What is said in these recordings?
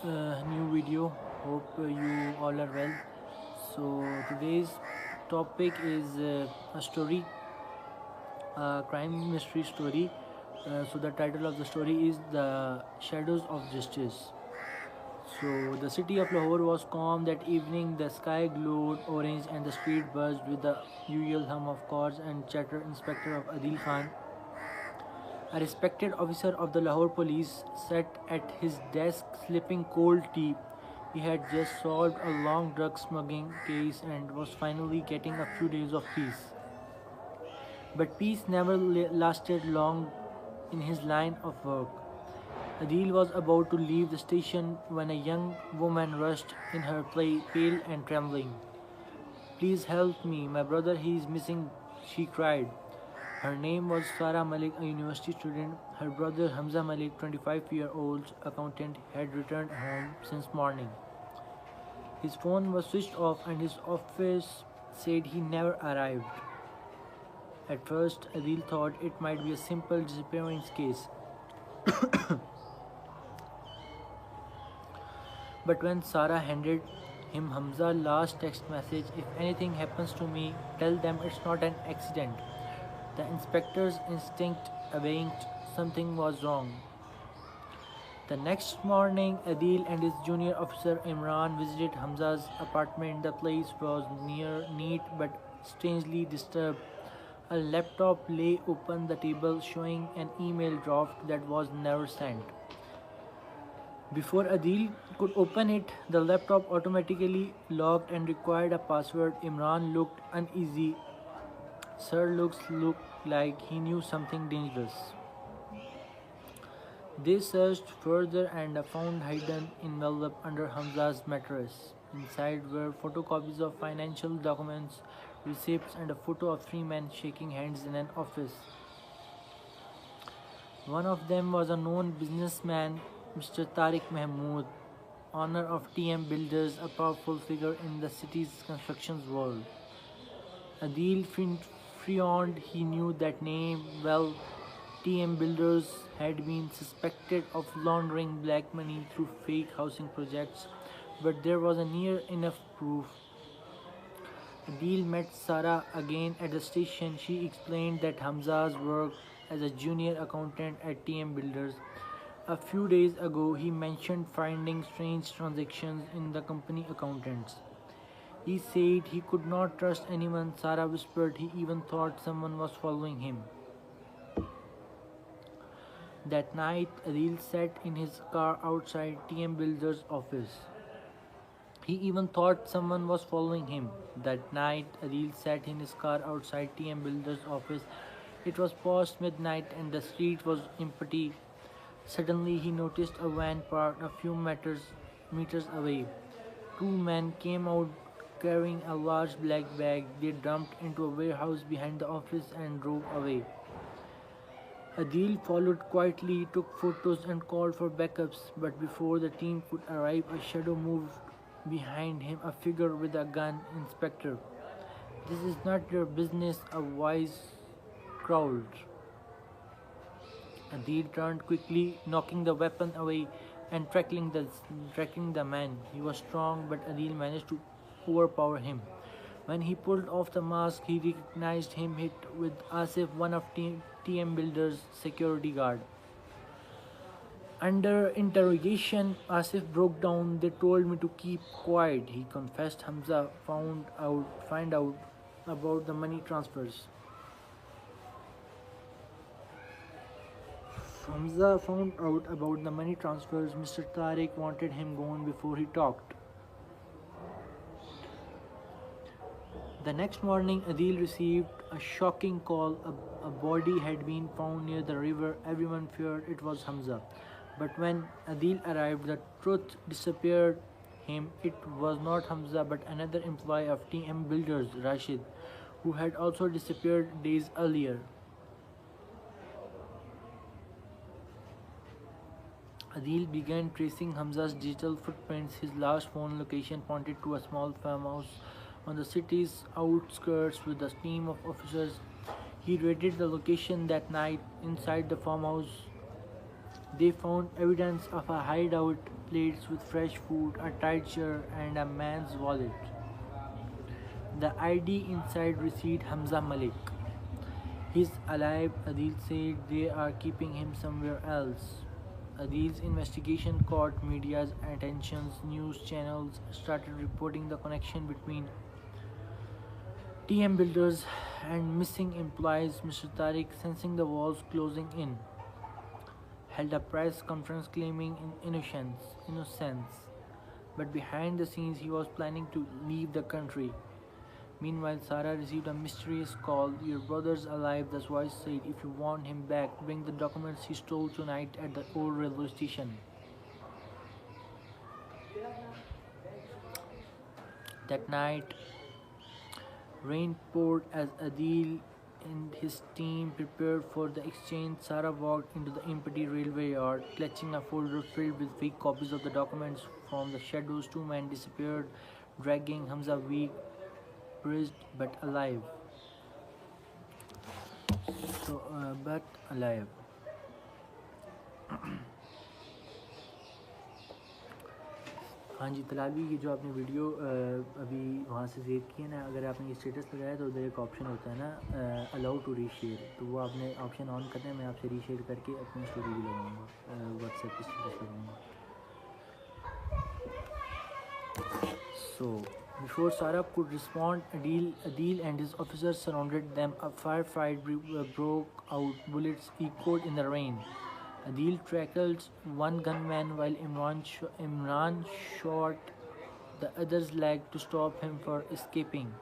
new video. Hope you all are well. So today's topic is a story, a crime mystery story. So the title of the story is The Shadows of Justice. So the city of Lahore was calm that evening. The sky glowed orange and the street buzzed with the usual hum of cars and chatter. Inspector of Adil Khan, a respected officer of the Lahore police, sat at his desk sipping cold tea. He had just solved a long drug smuggling case and was finally getting a few days of peace. But peace never lasted long in his line of work. Adil was about to leave the station when a young woman rushed in, her pale and trembling. Please help me, my brother, he is missing, she cried. Her name was Sarah Malik, a university student. Her brother Hamza Malik, 25-year-old accountant, had returned home since morning. His phone was switched off and his office said he never arrived. At first, Adil thought it might be a simple disappearance case. But when Sarah handed him Hamza's last text message, if anything happens to me, tell them it's not an accident. The inspector's instinct awakened. Something was wrong. The next morning, Adil and his junior officer Imran visited Hamza's apartment. The place was neat but strangely disturbed. A laptop lay open the table, showing an email draft that was never sent. Before Adil could open it, the laptop automatically locked and required a password. Imran looked uneasy. Sir looked like he knew something dangerous. They searched further and found hidden envelope under Hamza's mattress. Inside were photocopies of financial documents, receipts, and a photo of three men shaking hands in an office. One of them was a known businessman, Mr. Tariq Mahmood, owner of TM Builders, a powerful figure in the city's construction world. Adil Freond, he knew that name well. TM Builders had been suspected of laundering black money through fake housing projects, but there was a near enough proof. Adil met Sarah again at the station. She explained that Hamza's worked as a junior accountant at TM Builders. A few days ago, he mentioned finding strange transactions in the company accountants. He said he could not trust anyone. Sarah whispered he even thought someone was following him. That night, Adil sat in his car outside TM Builder's office. He even thought someone was following him. That night, Adil sat in his car outside TM Builder's office. It was past midnight and the street was empty. Suddenly, he noticed a van parked a few meters away. Two men came out carrying a large black bag. They jumped into a warehouse behind the office and drove away. Adil followed quietly, took photos and called for backups, but before the team could arrive, a shadow moved behind him, a figure with a gun. Inspector, this is not your business, a voice growled. Adil turned quickly, knocking the weapon away and tracking the man. He was strong, but Adil managed to overpower him. When he pulled off the mask, he recognized him. Hit with Asif, one of TM Builder's security guard. Under interrogation, Asif broke down. They told me to keep quiet. He confessed. Hamza find out about the money transfers. Hamza found out about the money transfers. Mr. Tariq wanted him gone before he talked. The next morning, Adil received a shocking call. A body had been found near the river. Everyone feared it was Hamza. But when Adil arrived, the truth disappeared him. It was not Hamza but another employee of TM Builders, Rashid, who had also disappeared days earlier. Adil began tracing Hamza's digital footprints. His last phone location pointed to a small farmhouse on the city's outskirts with a team of officers. He raided the location that night. Inside the farmhouse, They found evidence of a hideout, plates with fresh food, a tight shirt, and a man's wallet. The ID inside received Hamza Malik. He's alive, Adil said. They are keeping him somewhere else. Adil's investigation caught media's attention. News channels started reporting the connection between TM builders and missing employees. Mr. Tariq, sensing the walls closing in, held a press conference claiming innocence. But behind the scenes, he was planning to leave the country. Meanwhile, Sarah received a mysterious call. Your brother's alive, the voice said. If you want him back, bring the documents he stole tonight at the old railway station. That night, rain poured as Adil and his team prepared for the exchange. Sarah walked into the empty railway yard, clutching a folder filled with fake copies of the documents. From the shadows, two men disappeared, dragging Hamza weak, bruised but alive. But alive. हाँ जी तलाबी, ये जो आपने video अभी वहाँ से save की है ना, अगर आपने ये स्टेटस लगाया तो उधर एक ऑप्शन होता है ना अलाउ टू रीशेयर, तो वो आपने ऑप्शन ऑन करना है। मैं आपसे रीशेयर करके अपनी स्टोरी भी लगाऊंगा, व्हाट्सएप पे स्टेटस लगाऊंगा। So, before Sarah could respond, Adil and his officers surrounded them. A firefight broke out. Bullets echoed in the rain. Adil tackled one gunman while Imran shot the other's leg to stop him from escaping.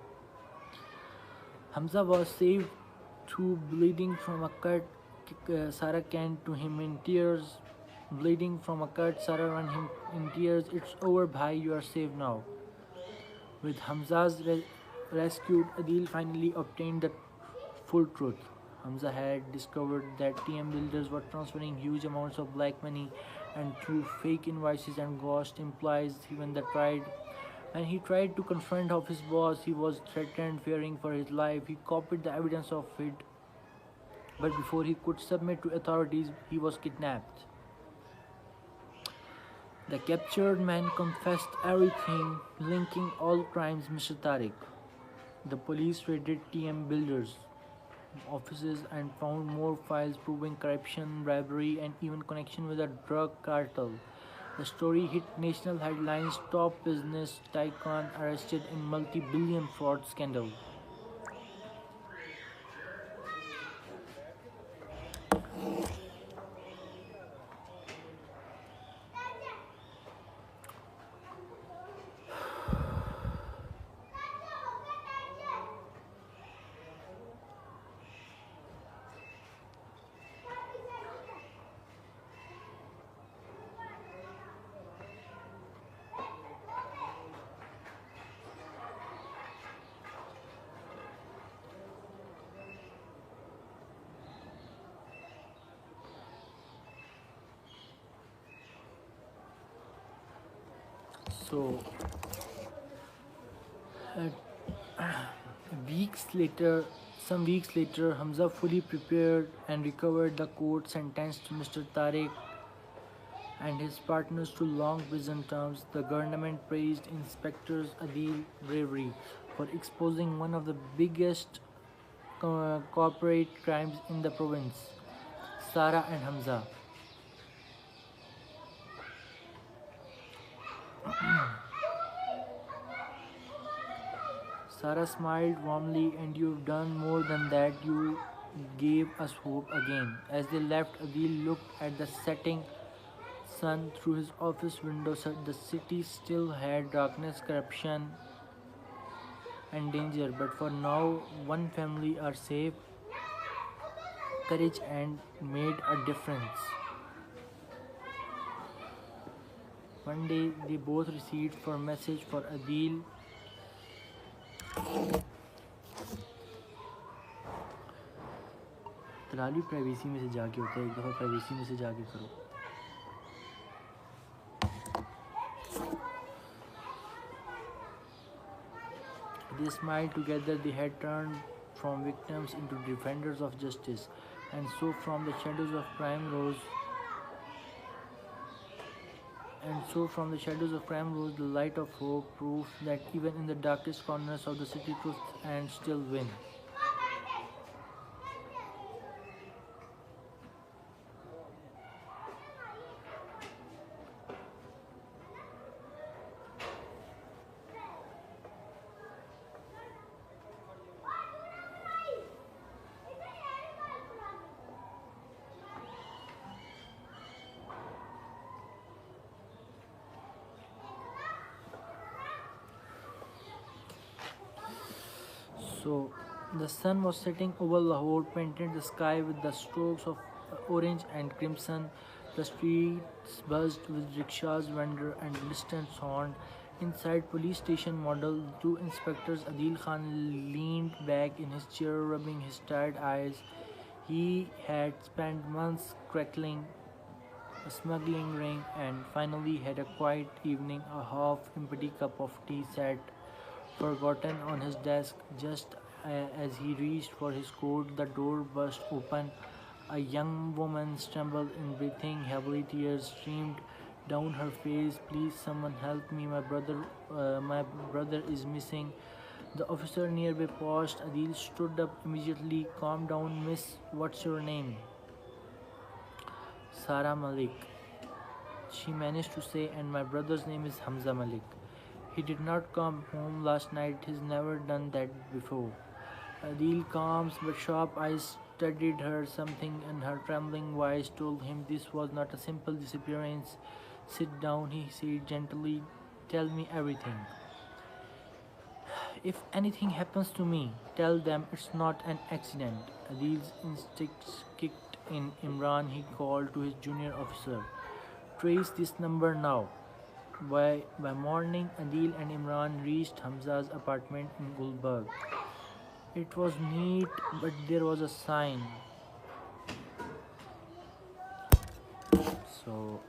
Hamza was saved through bleeding from a cut. Sarah came to him in tears. Bleeding from a cut, Sarah ran him in tears. It's over, bhai, you are safe now. With Hamza's rescue, Adil finally obtained the full truth. Hamza had discovered that TM builders were transferring huge amounts of black money and through fake invoices and ghost employees. When he tried to confront of his boss, he was threatened, fearing for his life. He copied the evidence of it, but before he could submit to authorities, he was kidnapped. The captured man confessed everything, linking all crimes Mr. Tariq. The police raided TM builders' offices and found more files proving corruption, bribery, and even connection with a drug cartel. The story hit national headlines. Top business tycoon arrested in multi-billion fraud scandal. So, some weeks later, Hamza fully prepared and recovered. The court sentenced Mr. Tariq and his partners to long prison terms. The government praised Inspector Adil's bravery for exposing one of the biggest corporate crimes in the province. Sarah and Hamza. Sarah smiled warmly. And you've done more than that. You gave us hope again. As they left, Adil looked at the setting sun through his office window. The city still had darkness, corruption, and danger. But for now, one family are safe. Courage and made a difference. One day, they both received a message for Adil. तलाली privacy में से जाके होता है, एक दफ़ा privacy में से जाके करो. They smiled together. They had turned from victims into defenders of justice, and so from the shadows of crime rose And so, from the shadows of crime rose the light of hope, proof that even in the darkest corners of the city, truth and still win. So, the sun was setting over Lahore, painted the sky with the strokes of orange and crimson. The streets buzzed with rickshaws, vendor, and distant sound. Inside police station model, two inspectors Adil Khan leaned back in his chair, rubbing his tired eyes. He had spent months crackling a smuggling ring, and finally had a quiet evening. A half empty cup of tea sat forgotten on his desk. Just as he reached for his coat, the door burst open. A young woman stumbled in, breathing heavily. Tears streamed down her face. Please, someone help me! My brother is missing. The officer nearby paused. Adil stood up immediately. Calm down, miss. What's your name? Sarah Malik, she managed to say, and my brother's name is Hamza Malik. He did not come home last night. He's never done that before. Adil, calm but sharp eyes studied her. Something in her trembling voice told him this was not a simple disappearance. Sit down, he said gently. Tell me everything. If anything happens to me, tell them it's not an accident. Adil's instincts kicked in. Imran, he called to his junior officer. Trace this number now. By morning, Adil and Imran reached Hamza's apartment in Gulberg. It was neat, but there was a sign. So,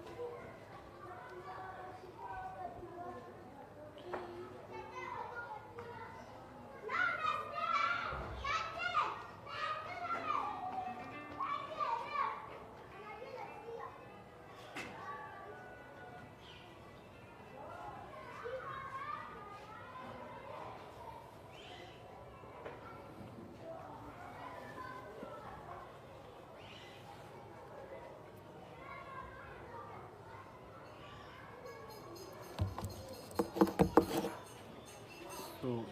so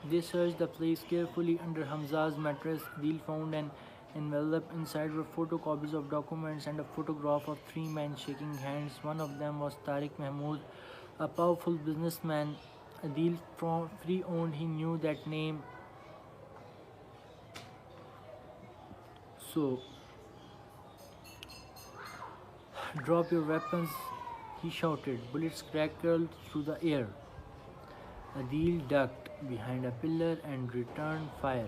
they searched the place carefully. Under Hamza's mattress. Adil found an envelope. Inside were photocopies of documents and a photograph of three men shaking hands. One of them was Tariq Mahmood, a powerful businessman. Adil pre-owned. He knew that name. So, drop your weapons, he shouted. Bullets crackled through the air. Adil ducked behind a pillar and returned fire.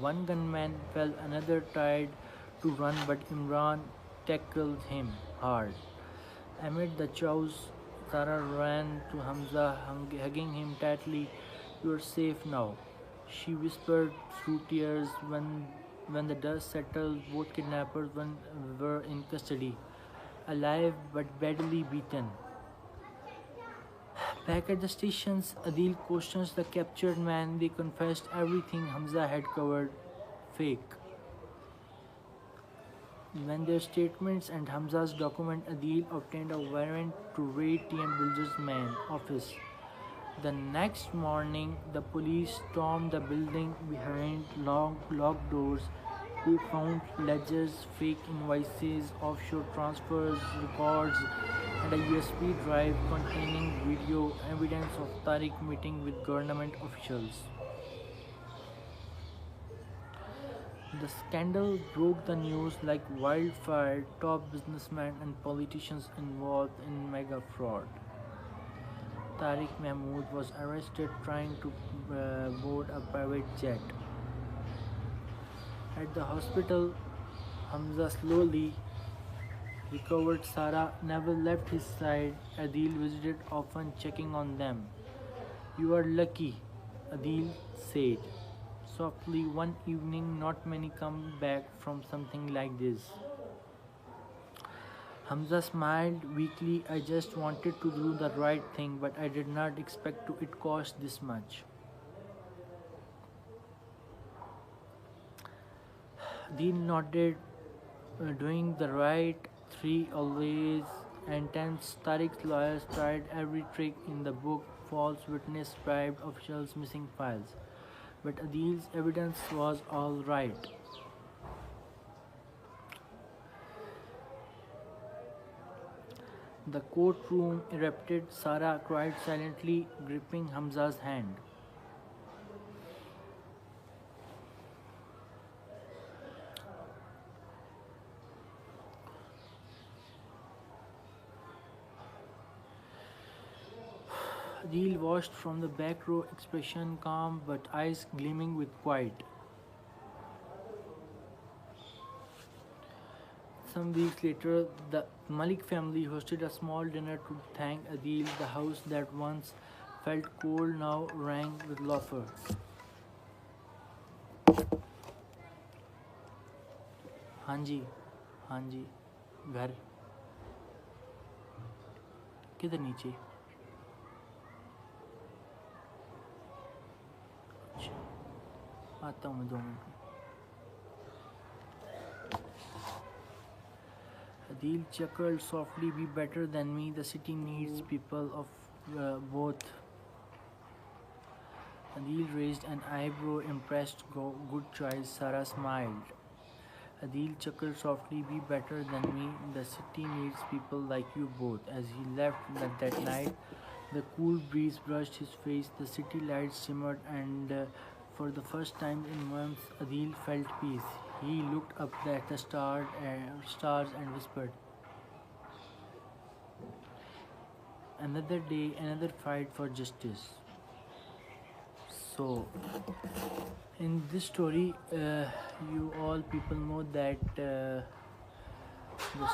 One gunman fell, another tried to run, but Imran tackled him hard. Amid the chaos, Tara ran to Hamza, hugging him tightly. You are safe now, she whispered through tears. When the dust settled, both kidnappers were in custody, alive but badly beaten. Back at the stations, Adil questions the captured man. They confessed everything Hamza had covered. Fake. When their statements and Hamza's document, Adil obtained a warrant to raid TM Builder's man office. The next morning, the police stormed the building behind long locked doors. They found ledgers, fake invoices, offshore transfers, records, and a USB drive containing video evidence of Tariq meeting with government officials. The scandal broke the news like wildfire. Top businessmen and politicians involved in mega fraud. Tariq Mahmood was arrested trying to board a private jet. At the hospital, Hamza slowly recovered. Sarah never left his side. Adil visited often, checking on them. You are lucky, Adil said softly one evening. Not many come back from something like this. Hamza smiled weakly. I just wanted to do the right thing, but I did not expect to it cost this much. Dean nodded, doing the right three always, and tense Tariq's lawyers tried every trick in the book, false witness, bribed officials, missing files. But Adil's evidence was all right. The courtroom erupted. Sarah cried silently, gripping Hamza's hand. Adil watched from the back row, expression calm but eyes gleaming with quiet. Some weeks later, the Malik family hosted a small dinner to thank Adil. The house that once felt cold now rang with laughter. हाँ जी, हाँ जी, घर किधर नीचे? अच्छा, आता हूँ मैं 2 minute में. Adil chuckled softly. Be better than me. The city needs people of both. Adil raised an eyebrow, impressed. Go, good choice. Sarah smiled. Adil chuckled softly. Be better than me. The city needs people like you both. As he left that night, the cool breeze brushed his face. The city lights shimmered, and for the first time in months, Adil felt peace. He looked up at the stars and whispered, "Another day, another fight for justice." So, in this story, you all people know that the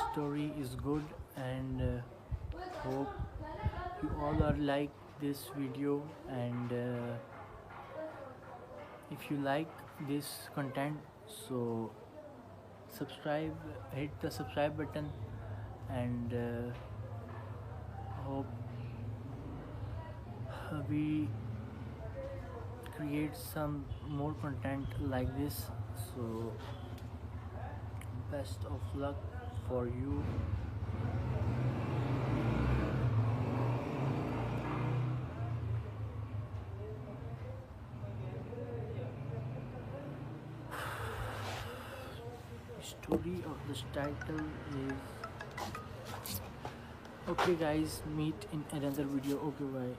story is good, and hope you all are like this video. And if you like this content, so subscribe, hit the subscribe button, and hope we create some more content like this. So best of luck for you. Story of this title is okay guys, meet in another video. Okay, bye.